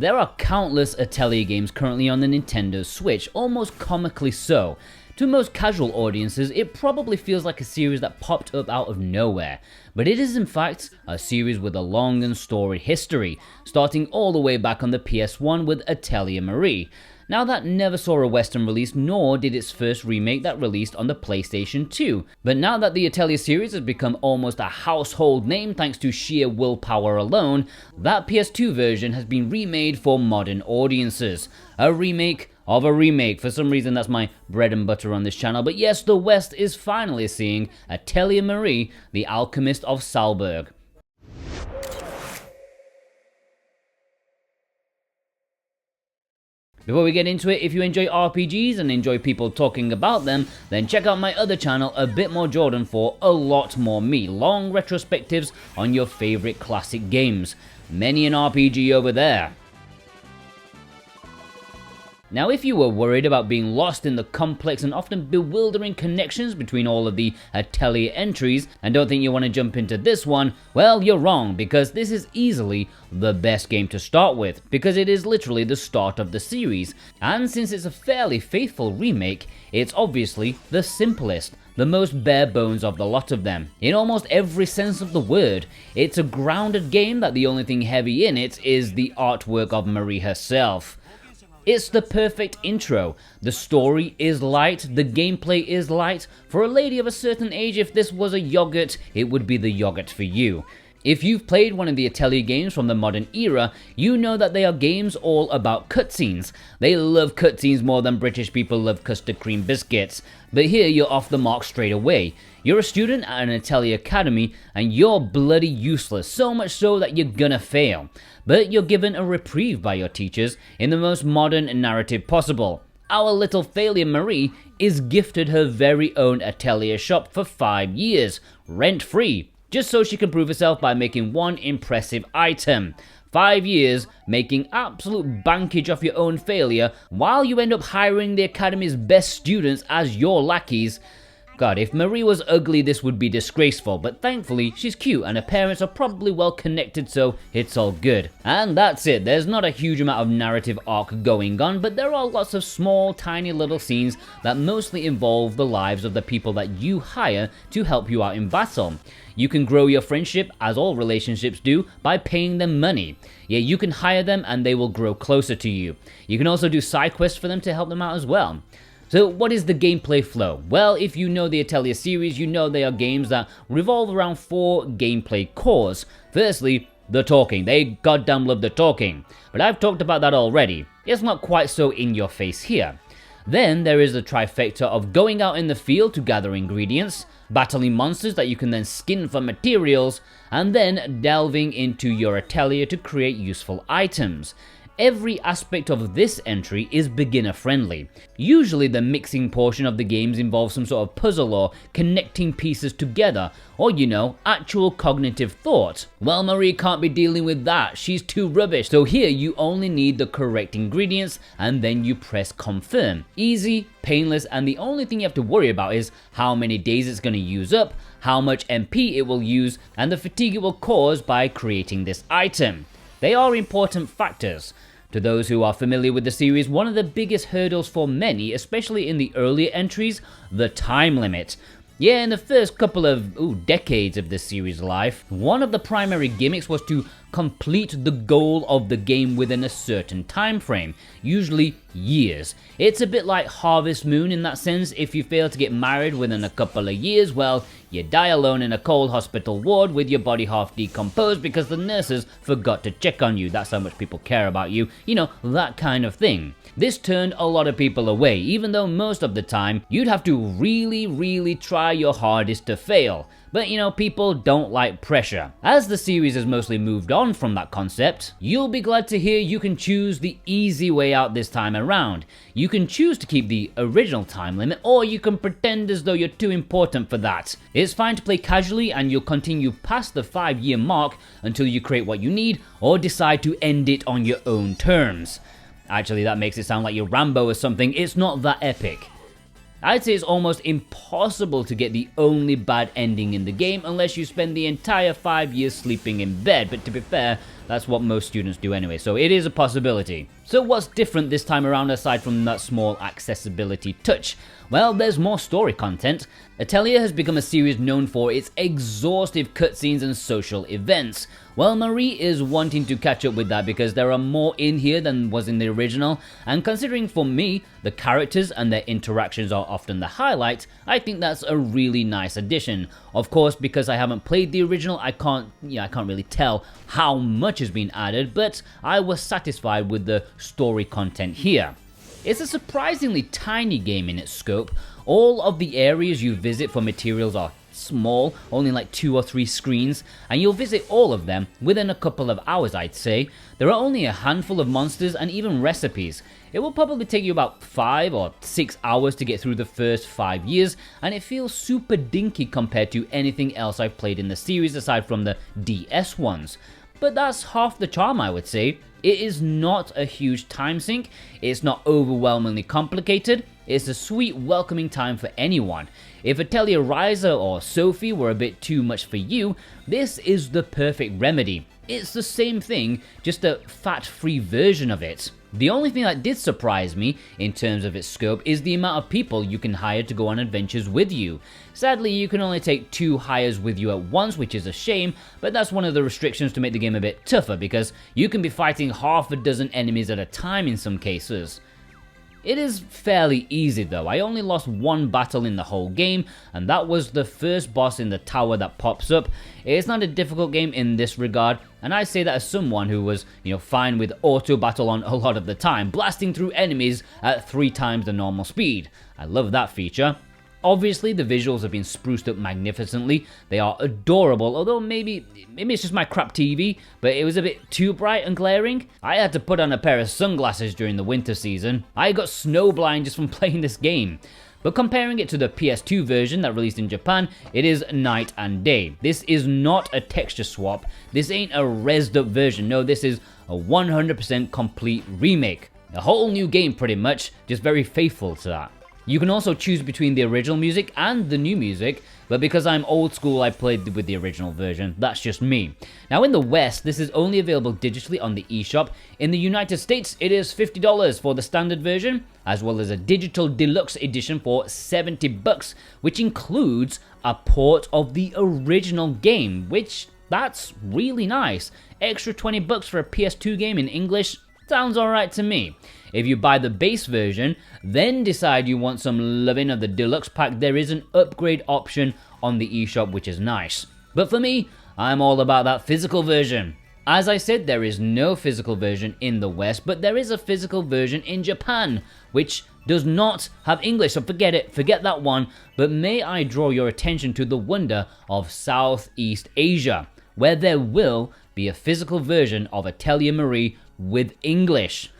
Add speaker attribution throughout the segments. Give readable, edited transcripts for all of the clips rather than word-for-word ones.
Speaker 1: There are countless Atelier games currently on the Nintendo Switch, almost comically so. To most casual audiences, it probably feels like a series that popped up out of nowhere, but it is in fact a series with a long and storied history, starting all the way back on the PS1 with Atelier Marie. Now that never saw a Western release, nor did its first remake that released on the PlayStation 2. But now that the Atelier series has become almost a household name thanks to sheer willpower alone, that PS2 version has been remade for modern audiences. A remake of a remake. For some reason that's my bread and butter on this channel, but yes, the West is finally seeing Atelier Marie, the Alchemist of Salburg. Before we get into it, if you enjoy RPGs and enjoy people talking about them, then check out my other channel, A Bit More Jordan, for a lot more me, long retrospectives on your favorite classic games. Many an RPG over there. Now, if you were worried about being lost in the complex and often bewildering connections between all of the Atelier entries and don't think you want to jump into this one, well, you're wrong, because this is easily the best game to start with, because it is literally the start of the series, and since it's a fairly faithful remake, it's obviously the simplest, the most bare bones of the lot of them. In almost every sense of the word, it's a grounded game that the only thing heavy in it is the artwork of Marie herself. It's the perfect intro. The story is light, the gameplay is light. For a lady of a certain age, if this was a yogurt, it would be the yogurt for you. If you've played one of the Atelier games from the modern era, you know that they are games all about cutscenes. They love cutscenes more than British people love custard cream biscuits. But here you're off the mark straight away. You're a student at an Atelier academy and you're bloody useless, so much so that you're gonna fail. But you're given a reprieve by your teachers in the most modern narrative possible. Our little failure Marie is gifted her very own Atelier shop for 5 years, rent-free, just so she can prove herself by making one impressive item. 5 years making absolute bankage off your own failure while you end up hiring the academy's best students as your lackeys. God, if Marie was ugly, this would be disgraceful, but thankfully she's cute and her parents are probably well connected, so it's all good. And that's it. There's not a huge amount of narrative arc going on, but there are lots of small, tiny little scenes that mostly involve the lives of the people that you hire to help you out in battle. You can grow your friendship, as all relationships do, by paying them money. Yeah, you can hire them and they will grow closer to you. You can also do side quests for them to help them out as well. So what is the gameplay flow? Well, if you know the Atelier series, you know they are games that revolve around 4 gameplay cores. Firstly, the talking. They goddamn love the talking. But I've talked about that already. It's not quite so in your face here. Then there is the trifecta of going out in the field to gather ingredients, battling monsters that you can then skin for materials, and then delving into your Atelier to create useful items. Every aspect of this entry is beginner friendly. Usually the mixing portion of the games involves some sort of puzzle or connecting pieces together, or you know, actual cognitive thought. Well, Marie can't be dealing with that, she's too rubbish, so here you only need the correct ingredients and then you press confirm. Easy, painless, and the only thing you have to worry about is how many days it's going to use up, how much MP it will use, and the fatigue it will cause by creating this item. They are important factors. To those who are familiar with the series, one of the biggest hurdles for many, especially in the earlier entries, the time limit. Yeah, in the first couple of decades of this series' life, one of the primary gimmicks was to complete the goal of the game within a certain time frame, usually years. It's a bit like Harvest Moon in that sense. If you fail to get married within a couple of years, well, you die alone in a cold hospital ward with your body half decomposed because the nurses forgot to check on you. That's how much people care about you. You know, that kind of thing. This turned a lot of people away, even though most of the time you'd have to really try your hardest to fail. But you know, people don't like pressure. As the series has mostly moved on from that concept, you'll be glad to hear you can choose the easy way out this time around. You can choose to keep the original time limit, or you can pretend as though you're too important for that. It's fine to play casually and you'll continue past the 5-year mark until you create what you need, or decide to end it on your own terms. Actually, that makes it sound like you're Rambo or something. It's not that epic. I'd say it's almost impossible to get the only bad ending in the game unless you spend the entire 5 years sleeping in bed, but to be fair, that's what most students do anyway, so it is a possibility. So what's different this time around aside from that small accessibility touch? Well, there's more story content. Atelier has become a series known for its exhaustive cutscenes and social events. Well, Marie is wanting to catch up with that because there are more in here than was in the original, and considering for me, the characters and their interactions are often the highlight, I think that's a really nice addition. Of course, because I haven't played the original, I can't really tell how much has been added, but I was satisfied with the story content here. It's a surprisingly tiny game in its scope. All of the areas you visit for materials are small, only like 2 or 3 screens, and you'll visit all of them within a couple of hours, I'd say. There are only a handful of monsters and even recipes. It will probably take you about 5 or 6 hours to get through the first 5 years, and it feels super dinky compared to anything else I've played in the series aside from the DS ones. But that's half the charm, I would say. It is not a huge time sink, it's not overwhelmingly complicated, it's a sweet welcoming time for anyone. If Atelier Ryza or Sophie were a bit too much for you, this is the perfect remedy. It's the same thing, just a fat-free version of it. The only thing that did surprise me in terms of its scope is the amount of people you can hire to go on adventures with you. Sadly, you can only take 2 hires with you at once, which is a shame, but that's one of the restrictions to make the game a bit tougher because you can be fighting half a dozen enemies at a time in some cases. It is fairly easy though. I only lost 1 battle in the whole game, and that was the first boss in the tower that pops up. It's not a difficult game in this regard, and I say that as someone who was, fine with auto battle on a lot of the time, blasting through enemies at 3 times the normal speed. I love that feature. Obviously, the visuals have been spruced up magnificently. They are adorable, although maybe it's just my crap TV, but it was a bit too bright and glaring. I had to put on a pair of sunglasses during the winter season. I got snowblind just from playing this game. But comparing it to the PS2 version that released in Japan, it is night and day. This is not a texture swap. This ain't a rezzed up version. No, this is a 100% complete remake. A whole new game pretty much, just very faithful to that. You can also choose between the original music and the new music, but because I'm old school, I played with the original version. That's just me. Now in the West, this is only available digitally on the eShop. In the United States, it is $50 for the standard version, as well as a digital deluxe edition for $70, which includes a port of the original game, which that's really nice. Extra $20 for a PS2 game in English sounds alright to me. If you buy the base version, then decide you want some loving of the deluxe pack, there is an upgrade option on the eShop, which is nice. But for me, I'm all about that physical version. As I said, there is no physical version in the West, but there is a physical version in Japan, which does not have English, so forget it, forget that one. But may I draw your attention to the wonder of Southeast Asia, where there will be a physical version of Atelier Marie with English.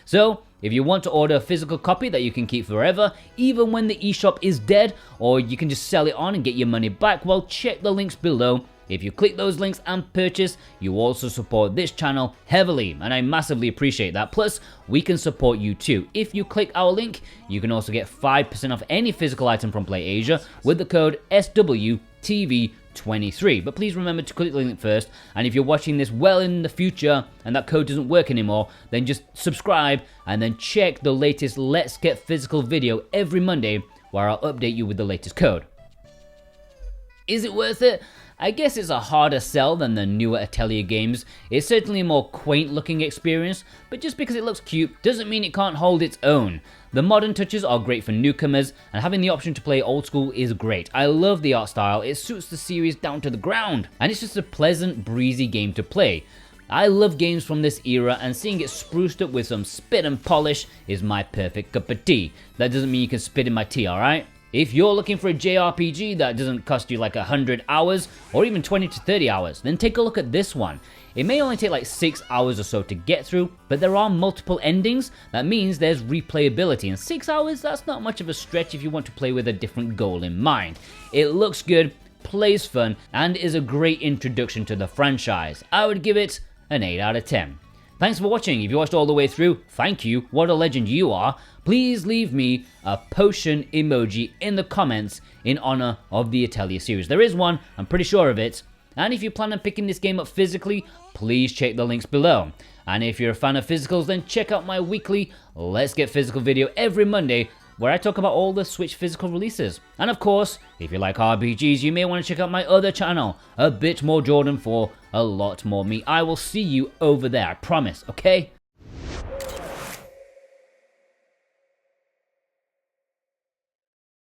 Speaker 1: So, if you want to order a physical copy that you can keep forever, even when the eShop is dead, or you can just sell it on and get your money back, well, check the links below. If you click those links and purchase, you also support this channel heavily, and I massively appreciate that. Plus, we can support you too. If you click our link, you can also get 5% off any physical item from PlayAsia with the code SWTV23. But please remember to click the link first, and if you're watching this well in the future and that code doesn't work anymore, then just subscribe and then check the latest Let's Get Physical video every Monday where I'll update you with the latest code. Is it worth it? I guess it's a harder sell than the newer Atelier games. It's certainly a more quaint looking experience, but just because it looks cute doesn't mean it can't hold its own. The modern touches are great for newcomers, and having the option to play old school is great. I love the art style, it suits the series down to the ground, and it's just a pleasant, breezy game to play. I love games from this era, and seeing it spruced up with some spit and polish is my perfect cup of tea. That doesn't mean you can spit in my tea, alright? If you're looking for a JRPG that doesn't cost you like 100 hours or even 20 to 30 hours, then take a look at this one. It may only take like 6 hours or so to get through, but there are multiple endings. That means there's replayability, and 6 hours, that's not much of a stretch if you want to play with a different goal in mind. It looks good, plays fun, and is a great introduction to the franchise. I would give it an 8 out of 10. Thanks for watching. If you watched all the way through, thank you. What a legend you are. Please leave me a potion emoji in the comments in honor of the Atelier series. There is one, I'm pretty sure of it. And if you plan on picking this game up physically, please check the links below. And if you're a fan of physicals, then check out my weekly Let's Get Physical video every Monday, where I talk about all the Switch physical releases. And of course, if you like RPGs, you may want to check out my other channel, A Bit More Jordan, for a lot more me. I will see you over there, I promise, okay?